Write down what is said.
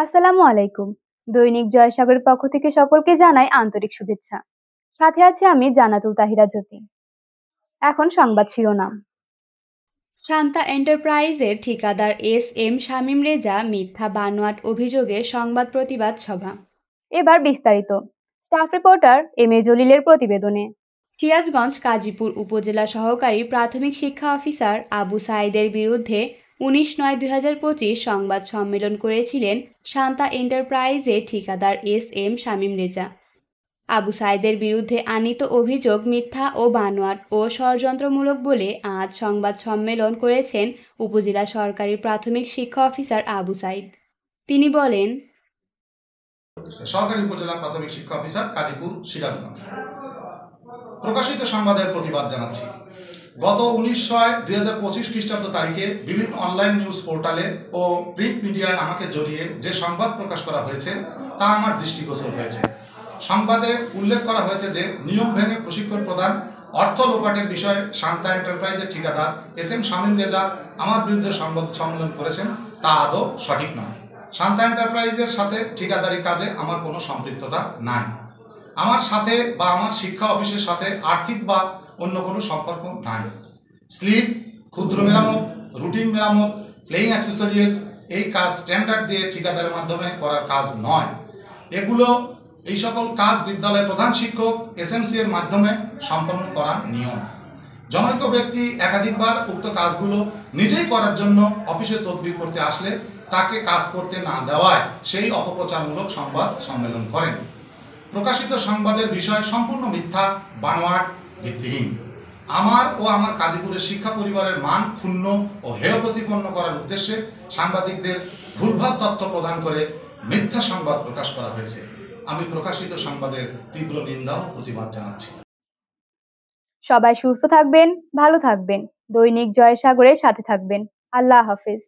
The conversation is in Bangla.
আসসালামু আলাইকুম। দৈনিক জয়সাগরের পক্ষ থেকে সকলকে জানাই আন্তরিক শুভেচ্ছা। সাথে আছে আমি জান্নাতুল তাহিরা জ্যোতি। এখন সংবাদ শিরোনাম। শান্তা এন্টারপ্রাইজের ঠিকাদার এস শামীম রেজা মিথ্যা বানোয়াট অভিযোগে সংবাদ প্রতিবাদ সভা। এবার বিস্তারিত। স্টাফ রিপোর্টার জলিলের প্রতিবেদনে। সিরাজগঞ্জ কাজীপুর উপজেলা সহকারী প্রাথমিক শিক্ষা অফিসার আবু সাঈদের বিরুদ্ধে 19/9/2025 সংবাদ সম্মেলন করেছিলেন শান্তা এন্টারপ্রাইজের ঠিকাদার শামীম রেজা। আবু সাঈদের বিরুদ্ধে আনীত অভিযোগ মিথ্যা ও বানোয়াট ও ষড়যন্ত্রমূলক বলে আজ সংবাদ সম্মেলন করেছেন উপজেলা সরকারি প্রাথমিক শিক্ষা অফিসার আবু সাঈদ। তিনি বলেন, সরকারি উপজেলা প্রাথমিক শিক্ষা অফিসার কাজীপুর, সিরাজগঞ্জ। প্রকাশিত সংবাদের প্রতিবাদ জানাচ্ছি। গত 19/6/2025 খ্রিস্টাব্দ তারিখে বিভিন্ন অনলাইন নিউজ পোর্টালে ও প্রিন্ট মিডিয়ায় আমাকে জড়িয়ে যে সংবাদ প্রকাশ করা হয়েছে তা আমার দৃষ্টিগোচর হয়েছে। সংবাদে উল্লেখ করা হয়েছে যে নিয়ম ভেঙে প্রশিক্ষণ প্রদান, অর্থ লোপাটের বিষয়ে শান্তা এন্টারপ্রাইজের ঠিকাদার শামীম রেজা আমার বিরুদ্ধে সংবাদ সম্মেলন করেছেন, তা আদৌ সঠিক নয়। শান্তা এন্টারপ্রাইজের সাথে ঠিকাদারি কাজে আমার কোনো সম্পৃক্ততা নাই। আমার সাথে বা আমার শিক্ষা অফিসের সাথে আর্থিক বা অন্য কোনো সম্পর্ক নাই। স্লিপ, ক্ষুদ্র মেরামত, রুটিন মেরামত, প্লেইং অ্যাক্সেসরিজ এই কাজ স্ট্যান্ডার্ড দিয়ে ঠিকাদারের মাধ্যমে করার কাজ নয়। এই সকল কাজ বিদ্যালয়ের প্রধান শিক্ষক এসএমসি এর মাধ্যমে সম্পন্ন করার নিয়ম। জনৈক ব্যক্তি একাধিকবার উক্ত কাজগুলো নিজেই করার জন্য অফিসে তদবির করতে আসলে তাকে কাজ করতে না দেওয়ায় সেই অপপ্রচারমূলক সংবাদ সম্মেলন করেন। প্রকাশিত সংবাদের বিষয় সম্পূর্ণ মিথ্যা, বানোয়াট, ভিত্তিহীন। আমার ও আমার কাজীপুরের শিক্ষা পরিবারের মান ক্ষুণ্ণ ও হেয় প্রতিপন্ন করার উদ্দেশ্যে সাংবাদিকদের ভুলভাল তথ্য প্রদান করে মিথ্যা সংবাদ প্রকাশ করা হয়েছে। আমি প্রকাশিত সংবাদের তীব্র নিন্দা ও প্রতিবাদ জানাচ্ছি। সবাই সুস্থ থাকবেন, ভালো থাকবেন। দৈনিক জয়সাগরের সাথে থাকবেন। আল্লাহ হাফেজ।